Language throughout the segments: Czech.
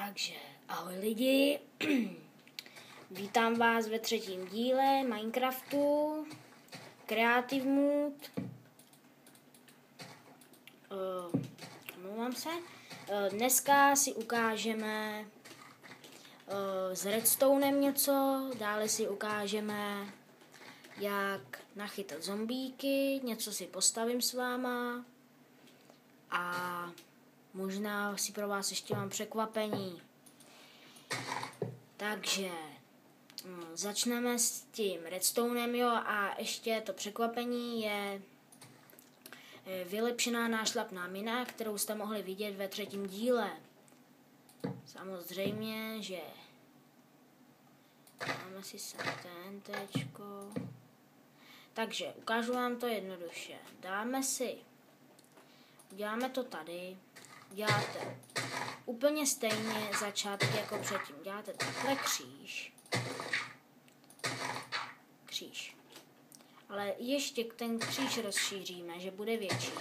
Takže ahoj lidi, vítám vás ve 3. díle Minecraftu, Creative Mood, omlouvám se. Dneska si ukážeme s redstonem něco, dále si ukážeme, jak nachytat zombíky, něco si postavím s váma a možná si pro vás ještě mám překvapení. Takže začneme s tím redstonem, jo, a ještě to překvapení je vylepšená nášlapná mina, kterou jste mohli vidět ve 3. díle. Samozřejmě, že dáme si sem TNTčko. Takže ukážu vám to jednoduše. Uděláme to tady. Děláte úplně stejně začátek jako předtím. Děláte takhle kříž. Ale ještě ten kříž rozšíříme, že bude větší.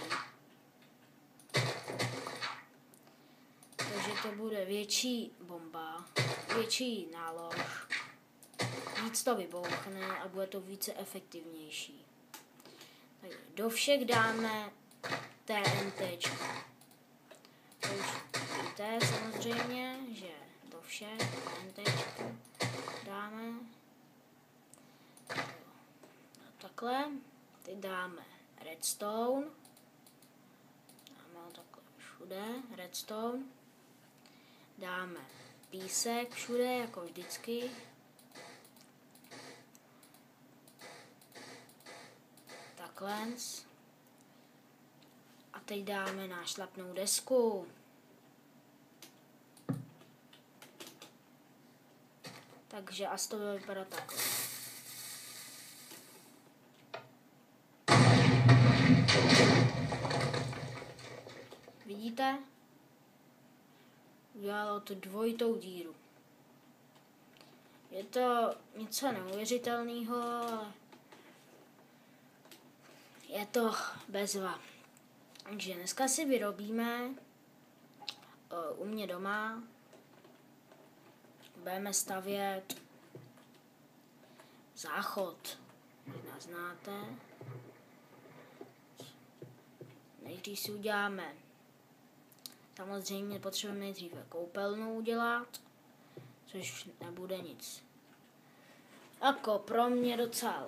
Takže to bude větší bomba, větší nálož. Víc to vybouchne a bude to více efektivnější. Takže do všech dáme TNTčko. To už víte samozřejmě, že do všech TNTčko dáme takhle. Teď dáme redstone. Dáme ho takhle všude, redstone. Dáme písek všude, jako vždycky. Takhle. A teď dáme nášlapnou desku. Takže asi to bude vypadat takhle. Vidíte? Udělalo to dvojitou díru. Je to něco neuvěřitelného, ale je to bezva. Takže dneska si vyrobíme u mě doma. Budeme stavět záchod. Možná znáte. Nejdřív si uděláme. Samozřejmě potřebujeme nejdříve koupelnu udělat, což nebude nic jako pro mě docela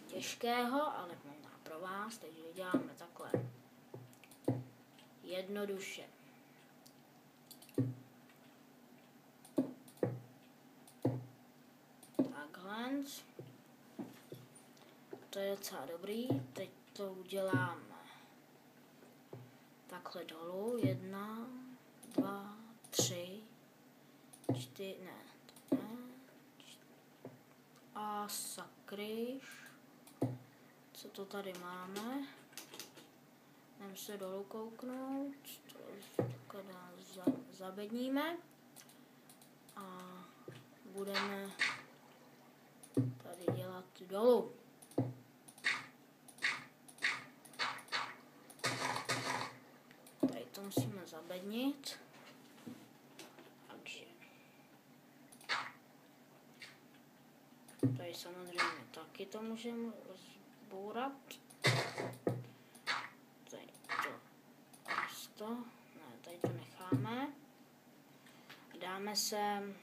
těžkého, ale možná pro vás, takže děláme takhle jednoduše. Takhle. To je docela dobrý. Teď to uděláme takhle dolů. 1, 2, 3, 4, ne. A sakryš. Co to tady máme? Jdeme se dolů kouknout. To zabedníme. A budeme tady dělat dolů. Tady to musíme zabednit. Takže tady samozřejmě taky to můžeme rozbourat. Tady tady to necháme. Dáme sem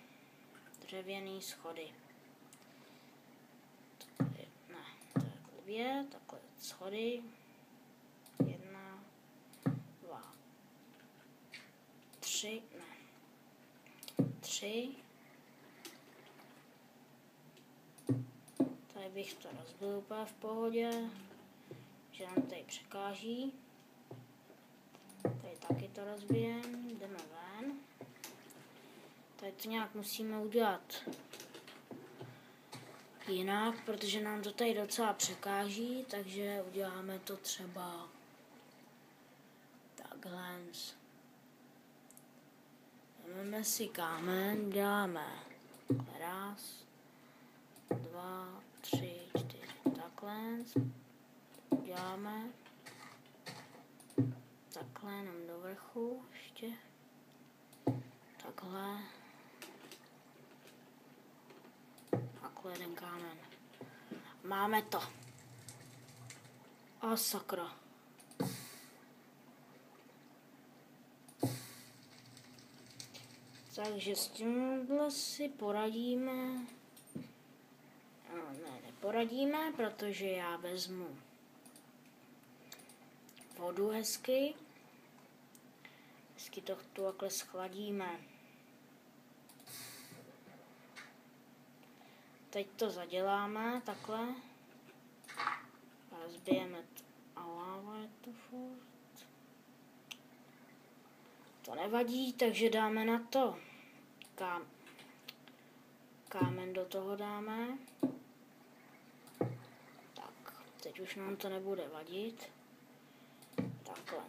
dřevěný schody. Takhle schody. 1, 2, 3, 3. Tady bych to rozbil úplně v pohodě, že nám tady překáží. Tady taky to rozbijem, jdeme ven. Tady to nějak musíme udělat jinak, protože nám to tady docela překáží, takže uděláme to třeba takhle. Vezmeme si kámen, děláme 1, 2, 3, 4, takhle. Děláme takhle jenom do vrchu ještě. takhle. Takhle jeden kámen. Máme to. A sakra. Takže s tímhle si poradíme. No, ne, neporadíme, protože já vezmu vodu hezky. Hezky to tu takhle schladíme. Teď to zaděláme takhle. A rozbijeme to. A láva je to furt. To nevadí, takže dáme na to. Kámen do toho dáme. Tak, teď už nám to nebude vadit. Takhle.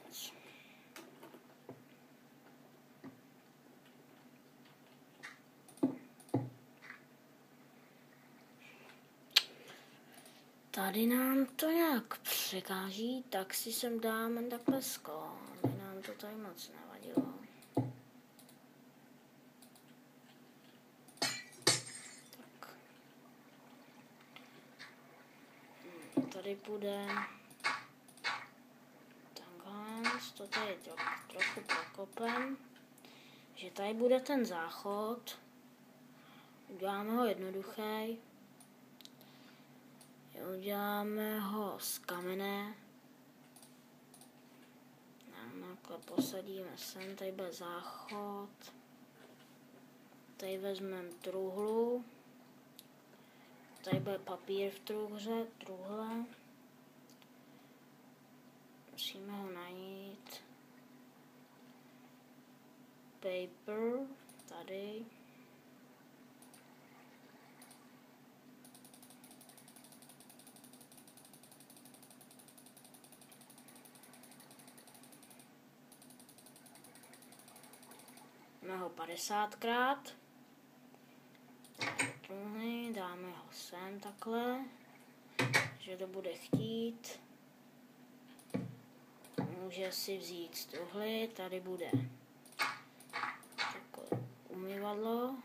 Tady nám to nějak překáží, tak si sem dáme takhle sklo, aby nám to tady moc nevadilo. Tak. Tady bude takhle, to tady trochu prokopem, že tady bude ten záchod, uděláme ho jednoduchý. Uděláme ho z kamene. Takhle posadíme sem, tady bude záchod. Tady vezmeme truhlu. Tady bude papír v truhle. Musíme ho najít. Paper, tady. Dáme ho 50krát. Dáme ho sem takhle, že to bude chtít. Může si vzít z truhly, tady bude takové umyvadlo.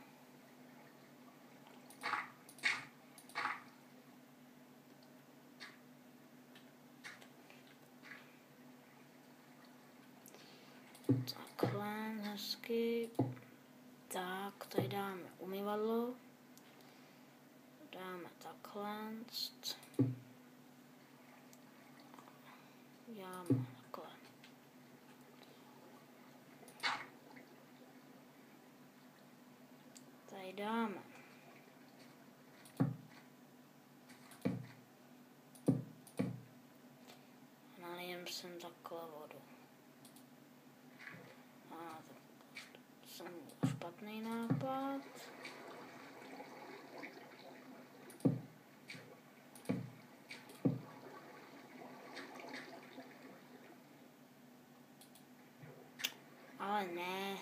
Takhle hezky. Tak, tady dáme umyvadlo. Dáme takhle. Dáme takhle. Tady dáme. Nalijem sem takhle vodu. A to jsem špatný nápad. Ale ne.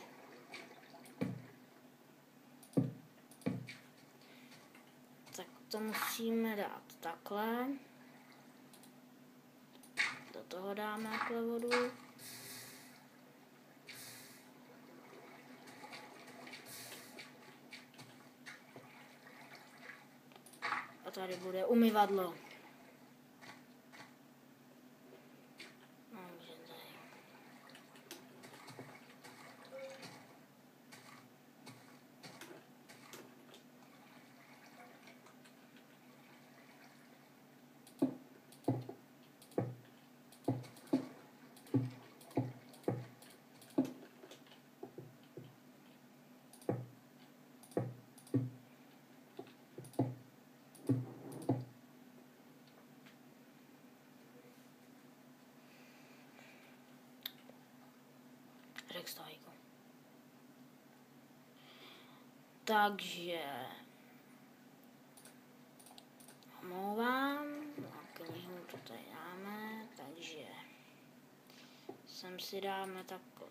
Tak to musíme dát takhle. Do toho dáme takhle vodu. A tady bude umyvadlo. Takže omlouvám, knihu to tady dáme, takže sem si dáme takhle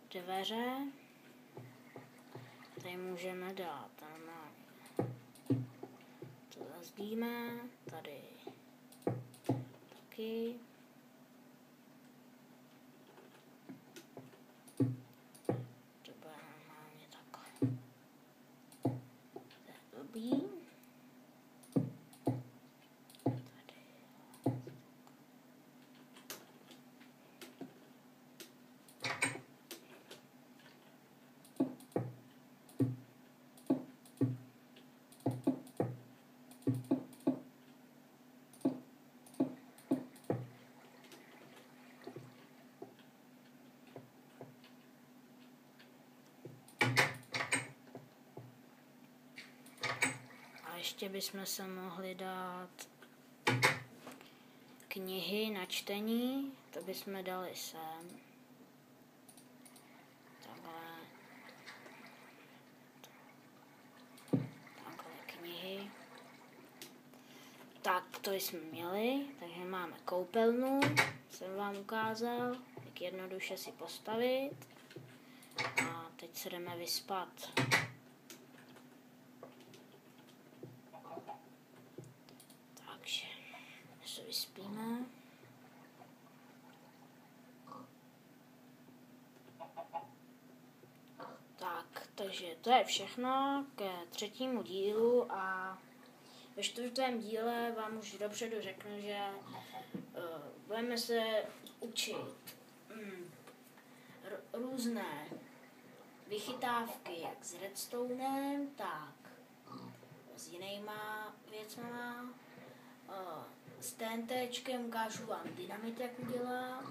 dveře, tady můžeme dát normálně, to zazdíme, tady taky. ještě bychom se mohli dát knihy na čtení, to bychom dali sem. Takhle knihy. Tak, to jsme měli, takže máme koupelnu, jsem vám ukázal, jak jednoduše si postavit. A teď se jdeme vyspat. Takže se vyspíme. Tak, takže to je všechno ke třetímu dílu a ve čtvrtém díle vám už dopředu řeknu, že budeme se učit různé vychytávky, jak s redstonem, tak s jinýma věcma. S TNTčkem ukážu vám dynamit, jak udělat,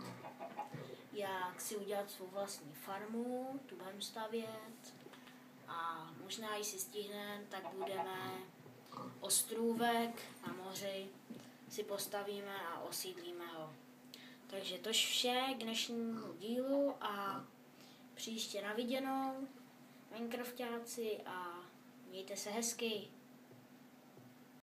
jak si udělat svou vlastní farmu, tu budeme stavět a možná, když si stihneme, tak budeme ostrůvek na moři si postavíme a osídlíme ho. Takže tož vše k dnešnímu dílu a příště na viděnou, Minecraftáci, a mějte se hezky.